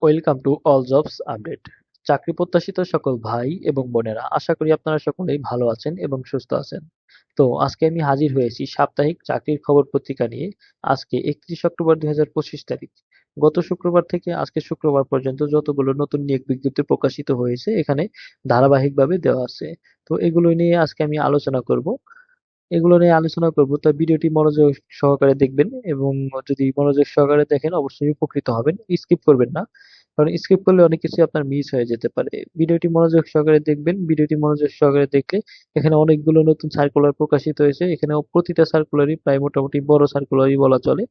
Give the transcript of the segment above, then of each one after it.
Welcome to all jobs update. চাকরি প্রত্যাশিত সকল ভাই এবং বোনেরা, আশা করি আপনারা সকলেই ভালো আছেন এবং সুস্থ আছেন। তো আজকে আমি হাজির হয়েছি সাপ্তাহিক চাকরির খবর পত্রিকা নিয়ে। আজকে 31 অক্টোবর 2025 তারিখ। গত শুক্রবার থেকে আজকে শুক্রবার পর্যন্ত যতগুলো নতুন নিয়োগ বিজ্ঞপ্তি প্রকাশিত হয়েছে এখানে ধারাবাহিকভাবে দেওয়া আছে। তো এগুলো নিয়ে আজকে আমি আলোচনা করব। তাই ভিডিওটি মনোযোগ সহকারে দেখবেন এবং যদি মনোযোগ সহকারে দেখেন অবশ্যই উপকৃত হবেন। স্কিপ করবেন না, কারণ স্কিপ করলে অনেক কিছু আপনার মিস হয়ে যেতে পারে। ভিডিওটি মনোযোগ সহকারে দেখবেন। ভিডিওটি মনোযোগ সহকারে দেখলে এখানে অনেকগুলো নতুন সার্কুলার প্রকাশিত হয়েছে। এখানে প্রতিটা সার্কুলারই প্রায় মোটামুটি বড় সার্কুলারই বলা চলে,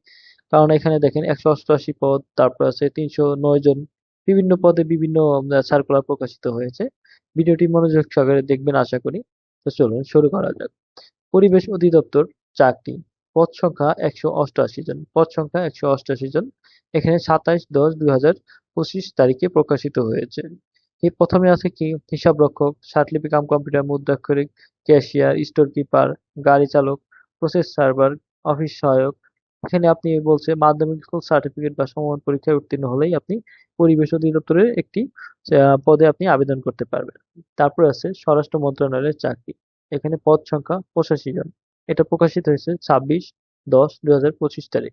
কারণ এখানে দেখেন 188 পদ, তারপর আছে 309 জন, বিভিন্ন পদে বিভিন্ন সার্কুলার প্রকাশিত হয়েছে। ভিডিওটি মনোযোগ সহকারে দেখবেন আশা করি। তো চলুন শুরু করা যাক। পরিবেশ অধিদপ্তর চাকরি, পদ সংখ্যা 188 জন, পদ সংখ্যা 188 জন। এখানে 27/10/2025 তারিখে প্রকাশিত হয়েছে। এই প্রথমে আছে কি, হিসাব রক্ষক, সার্টলিপি কাম কম্পিউটার, মুদ্রাক্ষরিক, ক্যাশিয়ার, স্টোর কিপার, গাড়ি চালক, প্রসেস সার্ভার, অফিস সহায়ক। এখানে আপনি বলছে মাধ্যমিক স্কুল সার্টিফিকেট বা সমমান পরীক্ষায় উত্তীর্ণ হলেই আপনি পরিবেশ অধিদপ্তরের একটি পদে আপনি আবেদন করতে পারবেন। তারপর আছে স্বরাষ্ট্র মন্ত্রণালয়ের চাকরি। এখানে পদ সংখ্যা 85 জন। এটা প্রকাশিত হয়েছে 26/10/2025 তারিখ।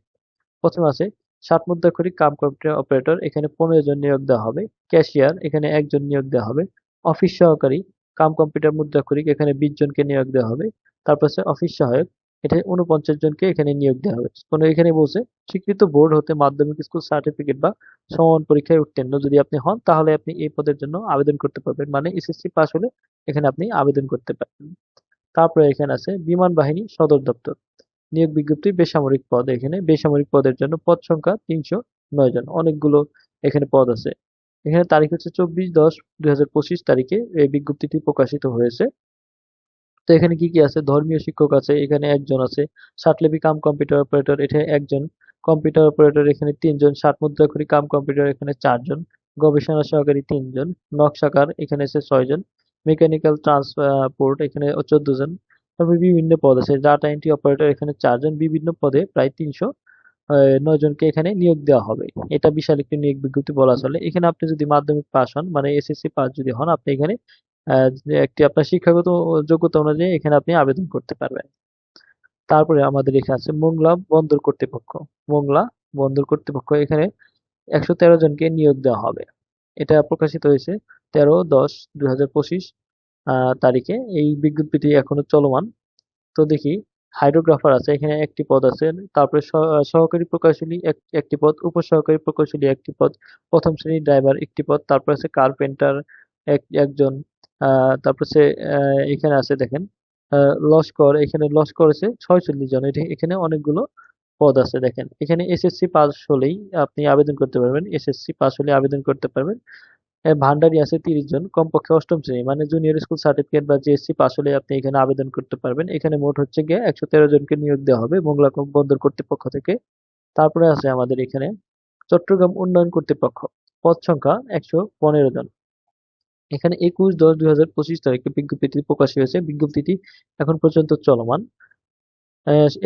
প্রথমে আছে ষাট মুদ্রাক্ষরিক কাম কম্পিউটার অপারেটর, এখানে 15 জন নিয়োগ দেওয়া হবে। ক্যাশিয়ার, এখানে একজন নিয়োগ দেওয়া হবে। অফিস সহকারী কাম কম্পিউটার মুদ্রাক্ষরিক, এখানে 20 জনকে নিয়োগ দেওয়া হবে। তারপর আছে অফিস সহায়ক, এটা 49 জনকে এখানে নিয়োগ দেওয়া হবে। এখানে বলছে স্বীকৃত বোর্ড হতে মাধ্যমিক স্কুল সার্টিফিকেট বা সমমান পরীক্ষায় উত্তীর্ণ যদি আপনি হন, তাহলে আপনি এই পদের জন্য আবেদন করতে পারবেন। মানে এসএসসি পাস হলে এখানে আপনি আবেদন করতে পারবেন। তারপরে এখানে আছে বিমান বাহিনী সদর দপ্তর নিয়োগ বিজ্ঞপ্তি, বেসামরিক পদ। এখানে বেসামরিক পদের জন্য পদ সংখ্যা 309 জন, অনেকগুলো এখানে পদ আছে। এখানে তারিখ হচ্ছে 24/10/2025 তারিখে এই বিজ্ঞপ্তিটি প্রকাশিত হয়েছে। তো এখানে কি কি আছে, ধর্মীয় শিক্ষক আছে, এখানে একজন আছে। ষাটলিপি কাম কম্পিউটার অপারেটর, এটা একজন। কম্পিউটার অপারেটর এখানে 3 জন। ষাট মুদ্রাক্ষরী কাম কম্পিউটার এখানে 4 জন। গবেষণা সহকারী 3 জন। নকশাকার এখানে আছে 6 জন। মেকানিক্যাল ট্রান্সপোর্ট এখানে 14 জন। তারপরে বিভিন্ন পদ আছে, ডাটা এন্ট্রি অপারেটর এখানে 4 জন। বিভিন্ন পদে প্রায় 309 জনকে এখানে নিয়োগ দেওয়া হবে। এটা বিশাল একটি নিয়োগ বিজ্ঞপ্তি বলা চলে। এখানে আপনি যদি মাধ্যমিক পাস হন, মানে এসএসসি পাস যদি হন, আপনি এখানে যে একটি আপনার শিক্ষাগত যোগ্যতা অনুযায়ী এখানে আপনি আবেদন করতে পারবেন। তারপরে আমাদের এখানে আছে মোংলা বন্দর কর্তৃপক্ষ। মোংলা বন্দর কর্তৃপক্ষ, এখানে 113 জনকে নিয়োগ দেওয়া হবে। এটা প্রকাশিত হয়েছে 13/10/2025 তারিখে। এই বিজ্ঞপ্তিটি এখনো চলমান। তো দেখি, হাইড্রোগ্রাফার আছে, এখানে একটি পদ আছে। তারপরে সহকারী প্রকৌশলী একটি পদ, উপসহকারী প্রকৌশলী একটি পদ, প্রথম শ্রেণীর ড্রাইভার একটি পদ, তারপর আছে কার্পেন্টার একজন। তারপর আছে এখানে আছে দেখেন লস্কর, এখানে লস্কর আছে 46 জন। এখানে অনেকগুলো পদ আছে দেখেন। এখানে এসএসসি পাস হলেই আপনি আবেদন করতে পারবেন, এসএসসি পাস হলে আবেদন করতে পারবেন। ভান্ডারি আছে 30 জন, কমপক্ষে অষ্টম শ্রেণী মানে জুনিয়র স্কুল সার্টিফিকেট বা জিএসসি পাস হলে আপনি এখানে আবেদন করতে পারবেন। এখানে মোট হচ্ছে গিয়ে 113 জনকে নিয়োগ দেওয়া হবে মোংলা বন্দর কর্তৃপক্ষ থেকে। তারপরে আছে আমাদের এখানে চট্টগ্রাম উন্নয়ন কর্তৃপক্ষ, পদ সংখ্যা 115 জন। এখানে 21/10/2025 তারিখে বিজ্ঞপ্তিটি প্রকাশ হয়েছে। বিজ্ঞপ্তিটি এখন পর্যন্ত চলমান।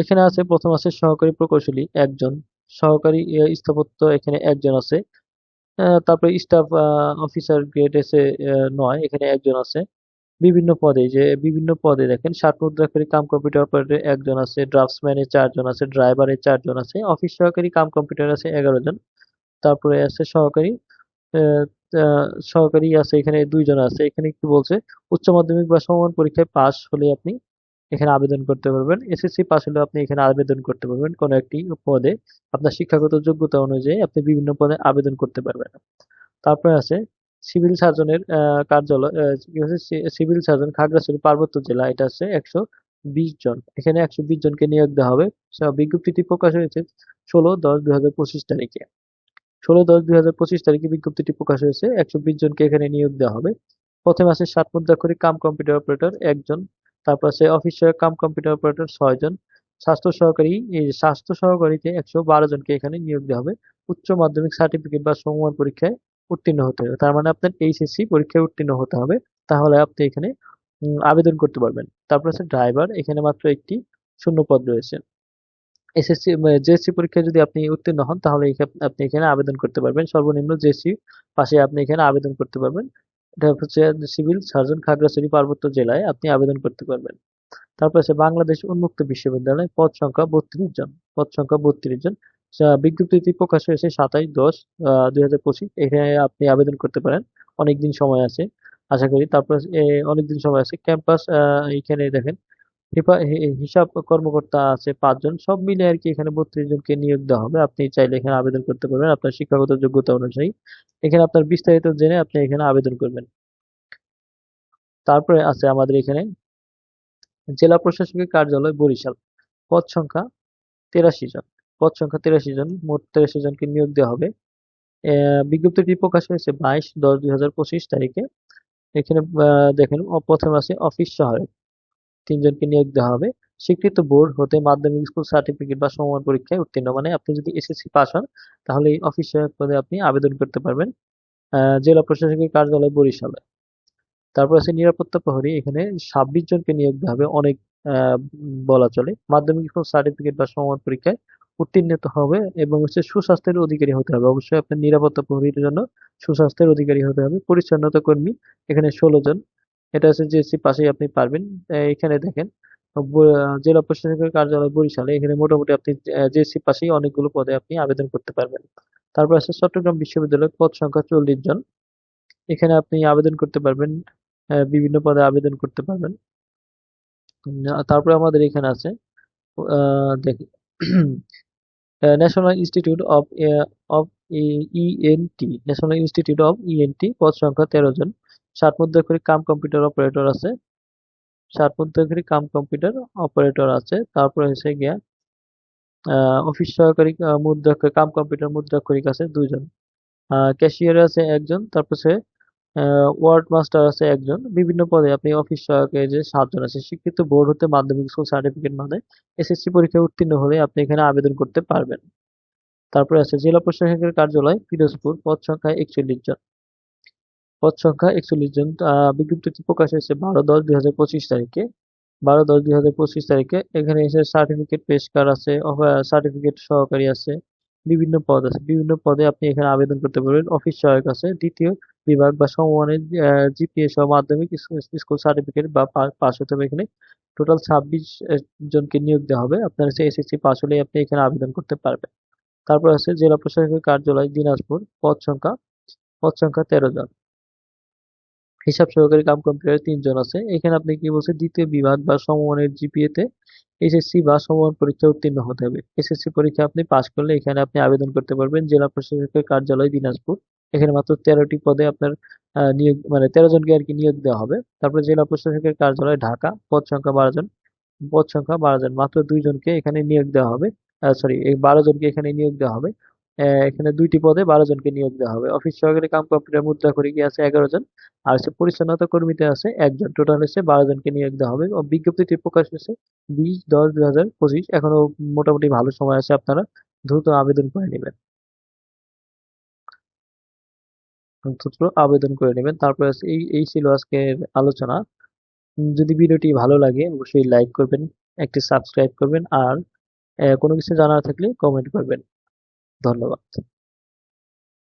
এখানে আছে প্রথম আছে সহকারী প্রকৌশলী একজন, সহকারী স্থাপত্য এখানে একজন আছে। তারপরে স্টাফ অফিসার গ্রেড এসে 9, এখানে একজন আছে। বিভিন্ন পদে দেখেন ষাট মুদ্রাক্ষরী কাম কম্পিউটার অপারেটর একজন আছে, ড্রাফটসম্যানে 4 জন আছে, ড্রাইভারে 4 জন আছে, অফিস সহকারী কাম কম্পিউটার আছে 11 জন। তারপরে আছে আহ, সহকারী আছে এখানে 2 জন আছে। এখানে কি বলছে, উচ্চ মাধ্যমিক বা সমমান পরীক্ষায় পাস হলে আপনি এখানে আবেদন করতে পারবেন। এসএসসি পাস হলে আপনি এখানে আবেদন করতে পারবেন কোনো একটি পদে। আপনার শিক্ষাগত যোগ্যতা অনুযায়ী আপনি বিভিন্ন পদে আবেদন করতে পারবেন। তারপরে আছে সিভিল সার্জনের কার্যালয়, কি হচ্ছে সিভিল সার্জন খাগড়াছড়ি পার্বত্য জেলা, এটা আছে 120 জন। এখানে 120 জনকে নিয়োগ দেওয়া হবে। বিজ্ঞপ্তিটি প্রকাশ হয়েছে 16/10/2025 তারিখে। 16/10/2025 তারিখে বিজ্ঞপ্তিটি প্রকাশ হয়েছে। 120 জনকে এখানে নিয়োগ দেওয়া হবে। প্রথমে আছে ষাট মুদ্রাক্ষরিক কাম কম্পিউটার অপারেটর একজন। তারপর আছে অফিস সহায়ক কাম কম্পিউটার অপারেটর 6 জন। স্বাস্থ্য সহকারীতে 112 জনকে এখানে নিয়োগ দেওয়া হবে। উচ্চ মাধ্যমিক সার্টিফিকেট বা সমমান পরীক্ষায় উত্তীর্ণ হতে হবে, তার মানে আপনার এইচএসসি পরীক্ষায় উত্তীর্ণ হতে হবে, তাহলে আপনি এখানে আবেদন করতে পারবেন। তারপর আছে ড্রাইভার, এখানে মাত্র একটি শূন্য পদ রয়েছে। এসএসসি জেএসসি পরীক্ষায় যদি আপনি উত্তীর্ণ হন তাহলে আপনি এখানে আবেদন করতে পারবেন। সর্বনিম্ন জেএসসি পাশে আপনি এখানে আবেদন করতে পারবেন। এটা হচ্ছে সিভিল সার্জন খাগড়াছড়ি পার্বত্য জেলায় আপনি আবেদন করতে পারবেন। তারপর আছে বাংলাদেশ উন্মুক্ত বিশ্ববিদ্যালয়, পদ সংখ্যা ৩২ জন। পদ সংখ্যা ৩২ জন। বিজ্ঞপ্তিটি প্রকাশ হয়েছে ২৭/১০/২০২৫। এখানে আপনি আবেদন করতে পারেন। অনেকদিন সময় আছে আশা করি। তারপর অনেকদিন সময় আছে। ক্যাম্পাস এইখানে দেখেন হিসাব কর্মকর্তা আছে ৫ জন। সব মিলে আরকি এখানে ৩২ জনকে নিয়োগ দেওয়া হবে। আপনি চাইলে এখানে আবেদন করতে পারবেন আপনার শিক্ষাগত যোগ্যতা অনুযায়ী। এখানে আপনার বিস্তারিত জেনে আপনি এখানে আবেদন করবেন। তারপরে আছে আমাদের এখানে জেলা প্রশাসকের কার্যালয় বরিশাল। পদ সংখ্যা ৮৩ জন। পদ সংখ্যা ৮৩ জন। মোট ৮৩ জনকে নিয়োগ দেওয়া হবে। বিজ্ঞপ্তিটি প্রকাশ হয়েছে ২২/১০/২০২৫ তারিখে। এখানে দেখেন প্রথম আছে অফিস সহায়ক। ৩ জনকে নিয়োগ দেওয়া হবে। স্বীকৃত বোর্ড হতে মাধ্যমিক স্কুল সার্টিফিকেট বা সমমান পরীক্ষায় উত্তীর্ণ। মানে আপনি যদি এসএসসি পাস হন তাহলে এই অফিস সহায়ক পদে আপনি আবেদন করতে পারবেন। জেলা প্রশাসকের কার্যালয় বরিশালে। তারপর আছে নিরাপত্তা প্রহরী। এখানে ২৬ জনকে নিয়োগ দেওয়া হবে। অনেক বলা চলে। মাধ্যমিক স্কুল সার্টিফিকেট বা সমমান পরীক্ষায় উত্তীর্ণ হতে হবে এবং হচ্ছে সুস্বাস্থ্যের অধিকারী হতে হবে। অবশ্যই আপনার নিরাপত্তা প্রহরীর জন্য সুস্বাস্থ্যের অধিকারী হতে হবে। পরিচ্ছন্নতা কর্মী এখানে ১৬ জন। এটা হচ্ছে জেএসসি পাশেই আপনি পারবেন। এখানে দেখেন জেলা প্রশাসকের কার্যালয় বরিশালে। এখানে মোটামুটি আপনি জেএসসি পাশেই অনেকগুলো পদে আপনি আবেদন করতে পারবেন। তারপর আছে চট্টগ্রাম বিশ্ববিদ্যালয়, পদ সংখ্যা ৪০ জন। এখানে আপনি আবেদন করতে পারবেন। বিভিন্ন পদে আবেদন করতে পারবেন। তারপরে আমাদের এখানে আছে দেখি national institute of ENT. National institute of ENT, পদ সংখ্যা ১৩ জন। ৬০ মুদ্রাক্ষরিক কাম কম্পিউটার অপারেটর আছে। ৬০ মুদ্রাক্ষরিক কাম কম্পিউটার অপারেটর আছে। তারপরে হচ্ছে গিয়া অফিস সহকারী মুদ্রাক্ষরিক কাম কম্পিউটার মুদ্রাক্ষরিক আছে ২ জন। ক্যাশিয়ার আছে ১ জন। তারপর হচ্ছে ওয়ার্ড মাস্টার আছে ১ জন। বিভিন্ন পদে আপনি অফিস সহায়কের যে ৭ জন আছে। স্বীকৃত বোর্ড হতে মাধ্যমিক স্কুল সার্টিফিকেট মানে এসএসসি পরীক্ষায় উত্তীর্ণ হলে আপনি এখানে আবেদন করতে পারবেন। তারপরে আছে জেলা প্রশাসকের কার্যালয় পিরোজপুর, পদ সংখ্যা ৪১ জন। পদ সংখ্যা ৪১ জন। বিজ্ঞপ্তিটি প্রকাশ হয়েছে ১২/১০/২০২৫ তারিখে। ১২/১০/২০২৫ তারিখে। এখানে এসে সার্টিফিকেট পেশকার আছে, সার্টিফিকেট সহকারী আছে, বিভিন্ন পদ আছে। বিভিন্ন পদে আপনি এখানে আবেদন করতে পারবেন। অফিস সহায়ক আছে, ২য় বিভাগ বা সমমানের জিপিএ সহ মাধ্যমিক স্কুল সার্টিফিকেট বা পাস হতে হবে এখানে। টোটাল ২৬ জনকে নিয়োগ দেওয়া হবে। আপনার হচ্ছে এসএসসি পাস হলেই আপনি এখানে আবেদন করতে পারবেন। তারপর আছে জেলা প্রশাসকের কার্যালয় দিনাজপুর, পদ সংখ্যা ১৩ জন। হিসাব সহকারী কাম কম্পিউটারে ৩ জন আছে। এখানে আপনি কি বলছে ২য় বিভাগ বা সমমানের জিপিএতে এইচএসসি বা সমমান পরীক্ষায় উত্তীর্ণ হতে হবে। এসএসসি পরীক্ষায় আপনি পাস করলে এখানে আপনি আবেদন করতে পারবেন। জেলা প্রশাসকের কার্যালয় দিনাজপুর। এখানে মাত্র ১৩টি পদে আপনার নিয়োগ মানে ১৩ জনকে আরকি নিয়োগ দেওয়া হবে। তারপরে জেলা প্রশাসকের কার্যালয় ঢাকা, পদ সংখ্যা ১২ জন। পদ সংখ্যা ১২ জন। মাত্র ২ জনকে এখানে নিয়োগ দেওয়া হবে। সরি, এই ১২ জনকে এখানে নিয়োগ দেওয়া হবে। এখানে ২ টি পদে ১২ জনকে নিয়োগ দেওয়া হবে। অফিস সহকারী কাম কম্পিউটার মুদ্রাক্ষরিকে আছে ১১ জন। আর হচ্ছে পরিচ্ছন্নতা কর্মীতে আছে ১ জন। টোটাল হচ্ছে ১২ জনকে নিয়োগ দেওয়া হবে। বিজ্ঞপ্তিটি প্রকাশ হয়েছে ২০/১০/২০২৫। এখনো মোটামুটি ভালো সময় আছে, আপনারা দ্রুত আবেদন করে নিবেন। তারপরে হচ্ছে এই ছিল আজকের আলোচনা। যদি ভিডিওটি ভালো লাগে অবশ্যই লাইক করবেন, একটি সাবস্ক্রাইব করবেন আর কোনো কিছু জানার থাকলে কমেন্ট করবেন। ধন্যবাদ।